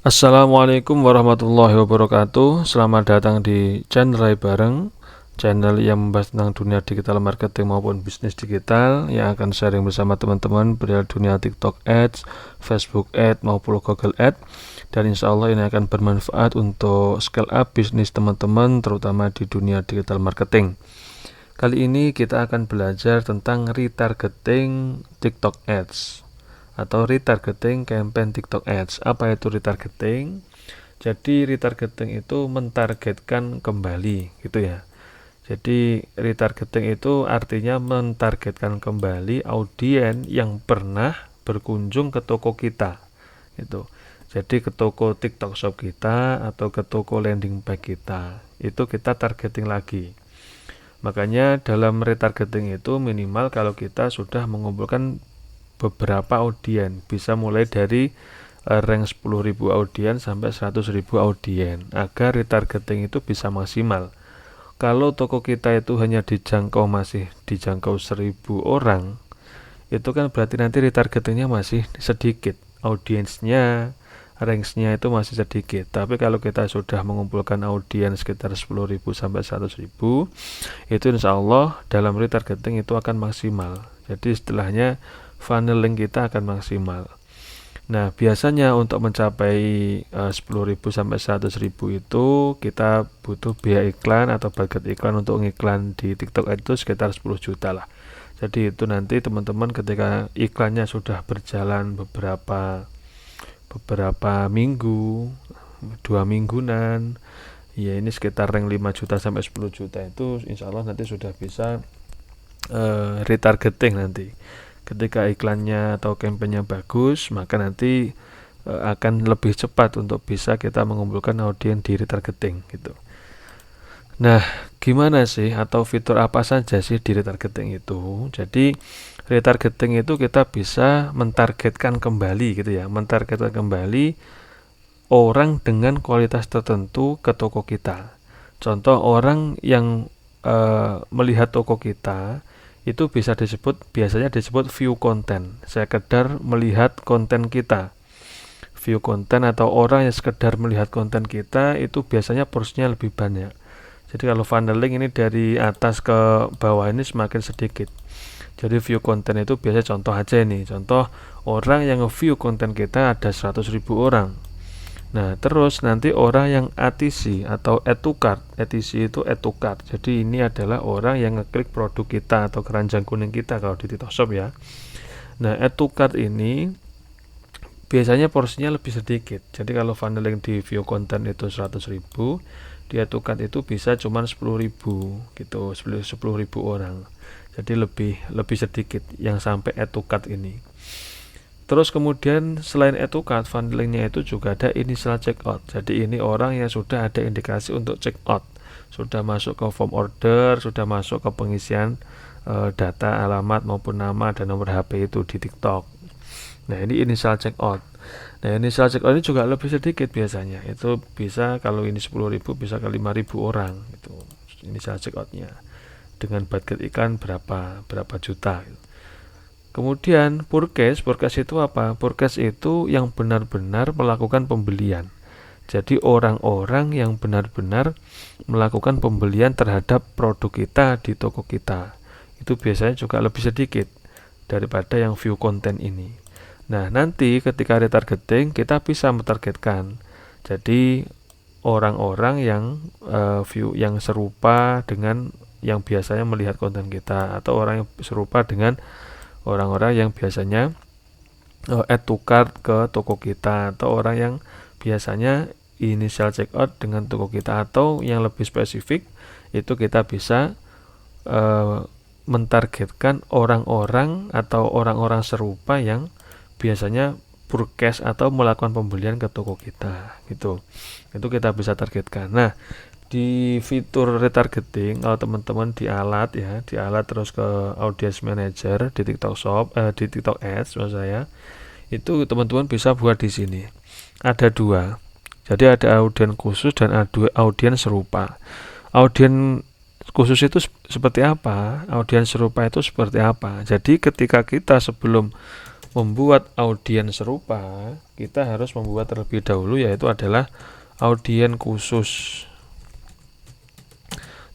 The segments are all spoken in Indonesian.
Assalamualaikum warahmatullahi wabarakatuh. Selamat datang di channel Rai Bareng, channel yang membahas tentang dunia digital marketing maupun bisnis digital, yang akan sharing bersama teman-teman perihal dunia TikTok Ads, Facebook Ads maupun Google Ads. Dan insya Allah ini akan bermanfaat untuk scale up bisnis teman-teman, terutama di dunia digital marketing. Kali ini kita akan belajar tentang retargeting TikTok Ads atau retargeting campaign TikTok Ads. Apa itu retargeting? Jadi retargeting itu mentargetkan kembali gitu ya. Jadi retargeting itu artinya mentargetkan kembali audiens yang pernah berkunjung ke toko kita gitu. Jadi ke toko TikTok Shop kita atau ke toko landing page kita, itu kita targeting lagi. Makanya dalam retargeting itu minimal kalau kita sudah mengumpulkan beberapa audiens, bisa mulai dari rank 10.000 audiens sampai 100.000 audiens, agar retargeting itu bisa maksimal. Kalau toko kita itu hanya masih dijangkau 1.000 orang, itu kan berarti nanti retargetingnya masih sedikit, audiensnya, range-nya itu masih sedikit. Tapi kalau kita sudah mengumpulkan audiens sekitar 10.000 sampai 100.000, itu insya Allah dalam retargeting itu akan maksimal. Jadi istilahnya funneling kita akan maksimal. Nah, biasanya untuk mencapai 10.000 sampai 100.000 itu kita butuh biaya iklan atau budget iklan untuk ngiklan di TikTok itu sekitar 10 juta lah. Jadi itu nanti teman-teman ketika iklannya sudah berjalan beberapa minggu, 2 mingguan, ya ini sekitar rank 5 juta sampai 10 juta itu insya Allah nanti sudah bisa retargeting nanti. Ketika iklannya atau kampanye bagus, maka nanti akan lebih cepat untuk bisa kita mengumpulkan audiens di retargeting gitu. Nah, gimana sih atau fitur apa saja sih di retargeting itu? Jadi retargeting itu kita bisa mentargetkan kembali gitu ya, mentargetkan kembali orang dengan kualitas tertentu ke toko kita. Contoh, orang yang melihat toko kita itu biasanya disebut view content, sekedar melihat konten kita. View content atau orang yang sekedar melihat konten kita itu biasanya porsinya lebih banyak. Jadi kalau funneling ini dari atas ke bawah ini semakin sedikit. Jadi view content itu biasanya contoh aja nih, contoh orang yang view konten kita ada 100.000 orang. Nah, terus nanti orang yang ATC atau add to cart, ATC itu add to cart. Jadi ini adalah orang yang ngeklik produk kita atau keranjang kuning kita kalau di TikTok Shop ya. Nah, add to cart ini biasanya porsinya lebih sedikit. Jadi kalau funneling di view content itu 100.000, di add to cart itu bisa cuma 10.000 gitu, 10.000 orang. Jadi lebih sedikit yang sampai add to cart ini. Terus kemudian selain itu card funnelingnya itu juga ada initial checkout. Jadi ini orang yang sudah ada indikasi untuk checkout, sudah masuk ke form order, sudah masuk ke pengisian data alamat maupun nama dan nomor HP itu di TikTok. Nah, ini initial checkout. Nah, initial checkout ini juga lebih sedikit biasanya. Itu bisa kalau ini 10.000 bisa ke 5.000 orang itu initial checkoutnya. Dengan budget iklan berapa juta gitu. Kemudian purchase itu apa? Purchase itu yang benar-benar melakukan pembelian. Jadi orang-orang yang benar-benar melakukan pembelian terhadap produk kita di toko kita. Itu biasanya juga lebih sedikit daripada yang view content ini. Nah, nanti ketika retargeting kita bisa mentargetkan. Jadi orang-orang yang view yang serupa dengan yang biasanya melihat konten kita, atau orang yang serupa dengan orang-orang yang biasanya add to cart ke toko kita, atau orang yang biasanya initial checkout dengan toko kita, atau yang lebih spesifik itu kita bisa mentargetkan orang-orang atau orang-orang serupa yang biasanya purchase atau melakukan pembelian ke toko kita gitu. Itu kita bisa targetkan. Nah, di fitur retargeting kalau teman-teman di alat terus ke audience manager di TikTok Shop, di TikTok Ads maksud saya, itu teman-teman bisa buat di sini. Ada 2. Jadi ada audiens khusus dan ada audiens serupa. Audiens khusus itu seperti apa? Audiens serupa itu seperti apa? Jadi ketika kita sebelum membuat audien serupa, kita harus membuat terlebih dahulu, yaitu adalah audien khusus.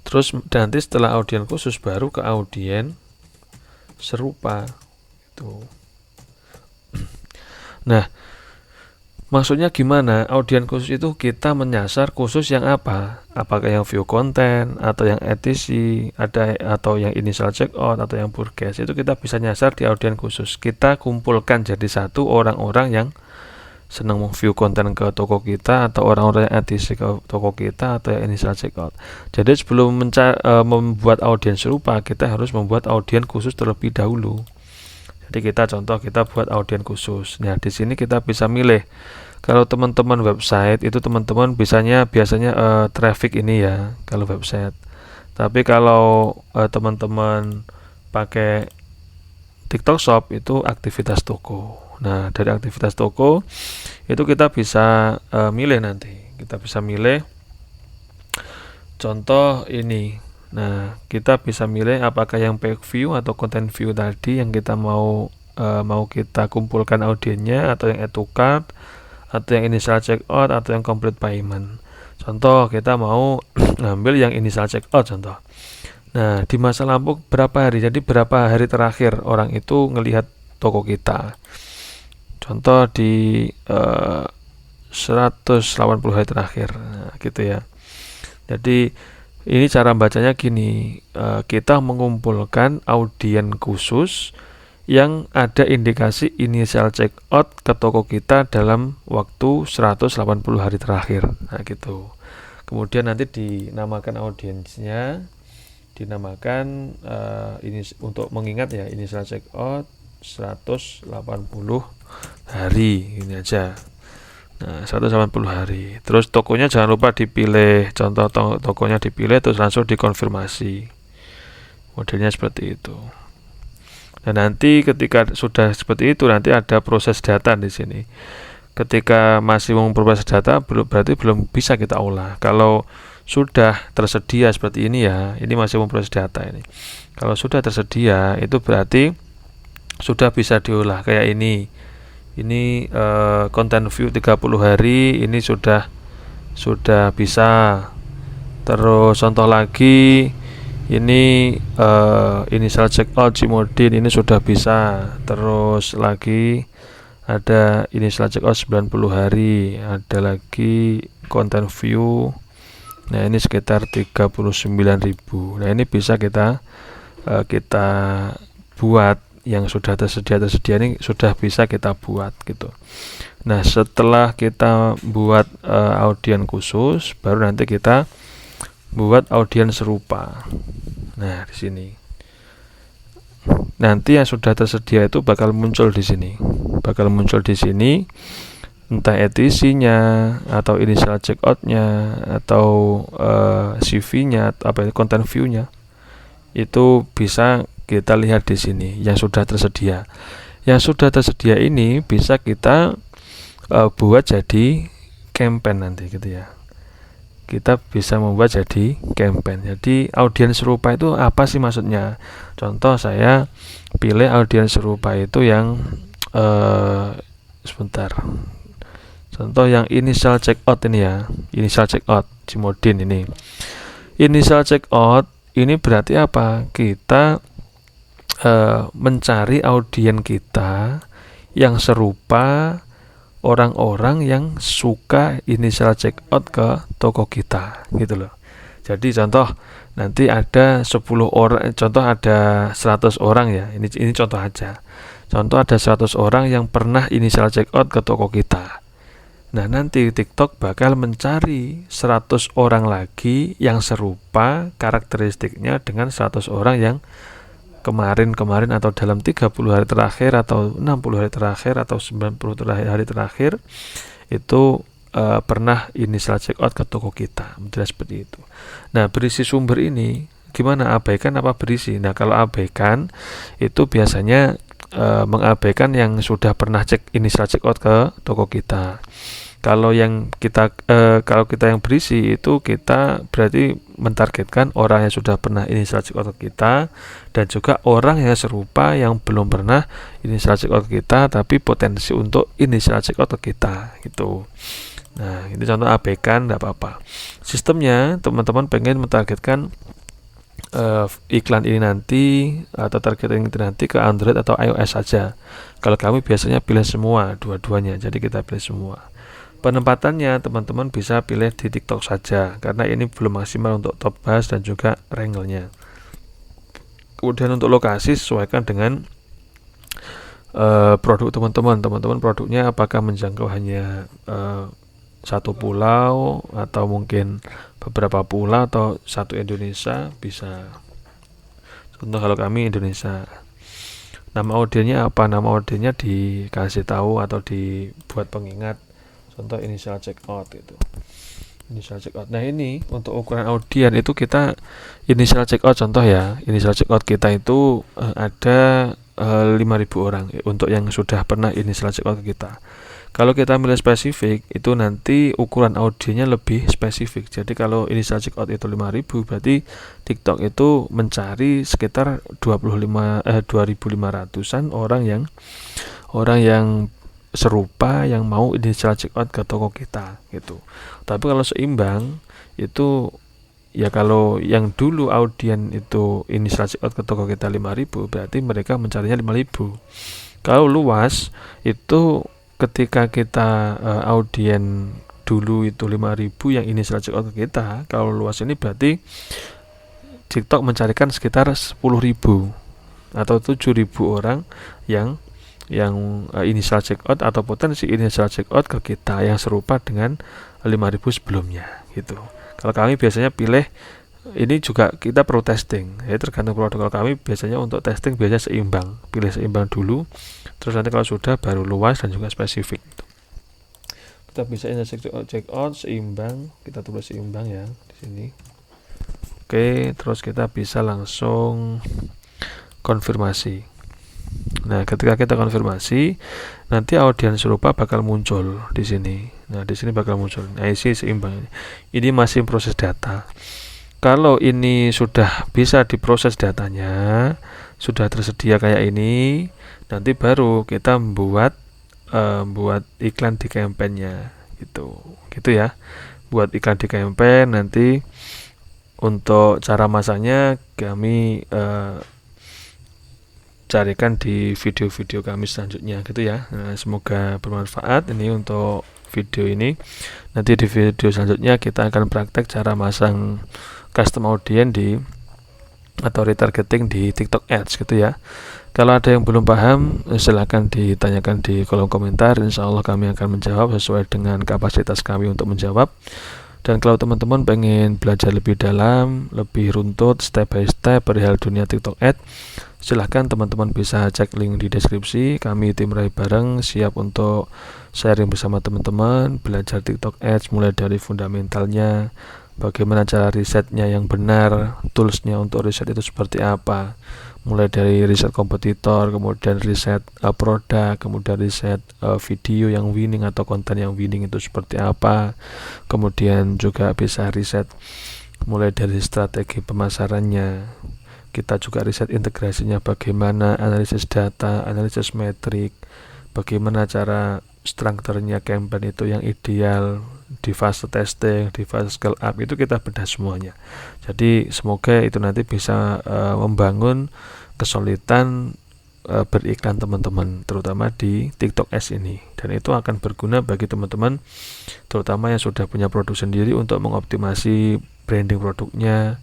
Terus nanti setelah audien khusus baru ke audien serupa itu. Nah, maksudnya gimana? Audien khusus itu kita menyasar khusus yang apa? Apakah yang view konten, atau yang ETC, atau yang initial checkout, atau yang purchase. Itu kita bisa nyasar di audien khusus. Kita kumpulkan jadi satu orang-orang yang senang view konten ke toko kita, atau orang-orang yang ETC ke toko kita, atau yang initial checkout. Jadi sebelum membuat audien serupa, kita harus membuat audien khusus terlebih dahulu. Jadi kita buat audien khusus. Nah, di sini kita bisa milih. Kalau teman-teman website itu teman-teman biasanya traffic ini ya kalau website. Tapi kalau teman-teman pakai TikTok Shop itu aktivitas toko. Nah, dari aktivitas toko itu kita bisa milih nanti. Kita bisa milih contoh ini. Nah, kita bisa milih apakah yang page view atau content view tadi yang kita mau kita kumpulkan audiennya, atau yang add to cart, atau yang initial checkout, atau yang complete payment. Contoh kita mau ngambil yang initial checkout contoh. Nah, di masa lampau berapa hari? Jadi berapa hari terakhir orang itu ngelihat toko kita. Contoh di 180 hari terakhir. Nah, gitu ya. Jadi ini cara bacanya gini, kita mengumpulkan audien khusus yang ada indikasi initial checkout ke toko kita dalam waktu 180 hari terakhir. Nah, gitu. Kemudian nanti dinamakan audiensnya, dinamakan ini untuk mengingat ya, initial checkout 180 hari, ini aja. Nah, 180 hari. Terus tokonya jangan lupa dipilih. Contoh tokonya dipilih terus langsung dikonfirmasi. Modelnya seperti itu. Dan nanti ketika sudah seperti itu, nanti ada proses data di sini. Ketika masih memproses data, berarti belum bisa kita olah. Kalau sudah tersedia seperti ini ya, ini masih memproses data ini. Kalau sudah tersedia, itu berarti sudah bisa diolah kayak ini. Ini content view 30 hari ini sudah bisa. Terus contoh lagi ini initial checkout Cimodin ini sudah bisa. Terus lagi ada initial checkout 90 hari, ada lagi content view. Nah, ini sekitar 39.000. Nah, ini bisa kita buat. Yang sudah tersedia ini sudah bisa kita buat gitu. Nah, setelah kita buat audien khusus, baru nanti kita buat audien serupa. Nah, di sini nanti yang sudah tersedia itu bakal muncul di sini, entah ETC-nya atau initial checkout-nya atau CV-nya atau content view-nya, itu bisa kita lihat di sini yang sudah tersedia. Yang sudah tersedia ini bisa kita buat jadi campaign nanti gitu ya. Kita bisa membuat jadi campaign. Jadi audien serupa itu apa sih maksudnya? Contoh saya pilih audien serupa itu yang sebentar. Contoh yang initial checkout ini ya. Initial checkout Cimodin ini. Initial checkout ini berarti apa? Kita mencari audien kita yang serupa, orang-orang yang suka initial checkout ke toko kita gitu loh. Jadi contoh nanti ada 10 orang, contoh ada 100 orang ya, ini contoh aja. Contoh ada 100 orang yang pernah initial checkout ke toko kita. Nah, nanti TikTok bakal mencari 100 orang lagi yang serupa karakteristiknya dengan 100 orang yang kemarin atau dalam 30 hari terakhir atau 60 hari terakhir atau 90 hari terakhir itu pernah initial checkout ke toko kita. Model seperti itu. Nah, berisi sumber ini gimana, abaikan apa berisi? Nah, kalau abaikan itu biasanya mengabaikan yang sudah pernah initial checkout ke toko kita. Kalau yang kita yang berisi itu kita berarti mentargetkan orang yang sudah pernah inisial check out ke kita, dan juga orang yang serupa yang belum pernah inisial check out ke kita tapi potensi untuk inisial check out ke kita gitu. Nah, ini contoh AB kan, tidak apa-apa. Sistemnya teman-teman pengen mentargetkan iklan ini nanti atau targeting ini nanti ke Android atau iOS saja. Kalau kami biasanya pilih semua, dua-duanya, jadi kita pilih semua. Penempatannya teman-teman bisa pilih di TikTok saja karena ini belum maksimal untuk top bus dan juga wrangle-nya. Kemudian untuk lokasi sesuaikan dengan produk teman-teman. Teman-teman produknya apakah menjangkau hanya satu pulau atau mungkin beberapa pulau atau satu Indonesia, bisa. Contoh kalau kami Indonesia. Nama audiennya apa? Nama audiennya dikasih tahu atau dibuat pengingat. Contoh initial check out itu. Initial check out. Nah, ini untuk ukuran audien itu kita initial check out, contoh ya. Initial check out kita itu ada 5.000 orang untuk yang sudah pernah initial check out ke kita. Kalau kita milih spesifik, itu nanti ukuran audiennya lebih spesifik. Jadi kalau initial check out itu 5.000, berarti TikTok itu mencari sekitar 2.500-an orang yang serupa yang mau initial check out ke toko kita gitu. Tapi kalau seimbang itu ya, kalau yang dulu audien itu initial check out ke toko kita 5.000, berarti mereka mencarinya 5.000. Kalau luas itu ketika kita audien dulu itu 5.000 yang initial check out ke kita, kalau luas ini berarti TikTok mencarikan sekitar 10.000 atau 7.000 orang yang initial check out atau potensi initial check out ke kita yang serupa dengan 5.000 sebelumnya gitu. Kalau kami biasanya pilih, ini juga kita perlu testing ya, tergantung produk. Kalau kami biasanya untuk testing biasanya seimbang, pilih seimbang dulu, terus nanti kalau sudah baru luas dan juga spesifik gitu. Kita bisa initial check out seimbang, kita tulis seimbang ya di sini. Oke, terus kita bisa langsung konfirmasi. Nah, ketika kita konfirmasi, nanti audien serupa bakal muncul di sini. Nah, di sini bakal muncul. Nah, isi seimbang. Ini masih proses data. Kalau ini sudah bisa diproses datanya, sudah tersedia kayak ini, nanti baru kita buat iklan di campaign-nya gitu. Gitu ya. Buat iklan di campaign, nanti untuk cara masaknya kami carikan di video-video kami selanjutnya gitu ya. Nah, semoga bermanfaat ini untuk video ini. Nanti di video selanjutnya kita akan praktek cara masang custom audience atau retargeting di TikTok Ads gitu ya. Kalau ada yang belum paham, silakan ditanyakan di kolom komentar. Insya Allah kami akan menjawab sesuai dengan kapasitas kami untuk menjawab. Dan kalau teman-teman pengen belajar lebih dalam, lebih runtut, step by step perihal dunia TikTok Ads, silahkan teman-teman bisa cek link di deskripsi. Kami tim Rai Bareng siap untuk sharing bersama teman-teman, belajar TikTok Ads mulai dari fundamentalnya, bagaimana cara risetnya yang benar, toolsnya untuk riset itu seperti apa, mulai dari riset kompetitor, kemudian riset produk, kemudian riset video yang winning atau konten yang winning itu seperti apa, kemudian juga bisa riset mulai dari strategi pemasarannya. Kita juga riset integrasinya bagaimana, analisis data, analisis metrik, bagaimana cara strukturnya campaign itu yang ideal, di fase testing, di fase scale up, itu kita bedah semuanya. Jadi semoga itu nanti bisa membangun kesulitan beriklan teman-teman, terutama di TikTok Ads ini, dan itu akan berguna bagi teman-teman terutama yang sudah punya produk sendiri untuk mengoptimasi branding produknya.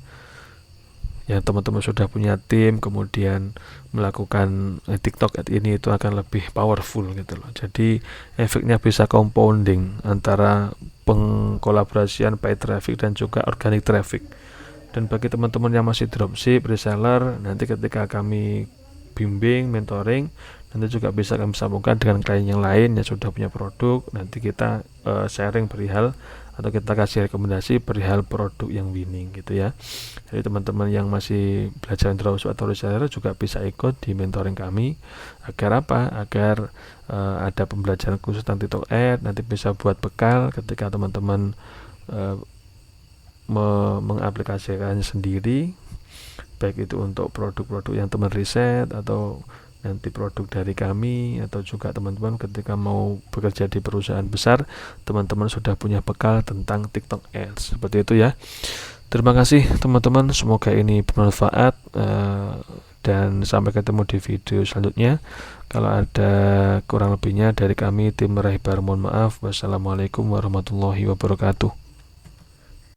Yang teman-teman sudah punya tim kemudian melakukan TikTok Ads ini, itu akan lebih powerful gitu loh. Jadi efeknya bisa compounding antara pengkolaborasian paid traffic dan juga organic traffic. Dan bagi teman-teman yang masih dropship, reseller, nanti ketika kami bimbing, mentoring, nanti juga bisa kami sambungkan dengan klien yang lain yang sudah punya produk. Nanti kita sharing perihal atau kita kasih rekomendasi perihal produk yang winning gitu ya. Jadi teman-teman yang masih belajar dropship atau reseller juga bisa ikut di mentoring kami. Agar apa? Agar ada pembelajaran khusus tentang TikTok Ads, nanti bisa buat bekal ketika teman-teman mengaplikasikan sendiri, baik itu untuk produk-produk yang teman riset atau nanti produk dari kami, atau juga teman-teman ketika mau bekerja di perusahaan besar, teman-teman sudah punya bekal tentang TikTok Ads. Seperti itu ya. Terima kasih teman-teman, semoga ini bermanfaat, dan sampai ketemu di video selanjutnya. Kalau ada kurang lebihnya dari kami tim Rahibar mohon maaf. Wassalamualaikum warahmatullahi wabarakatuh.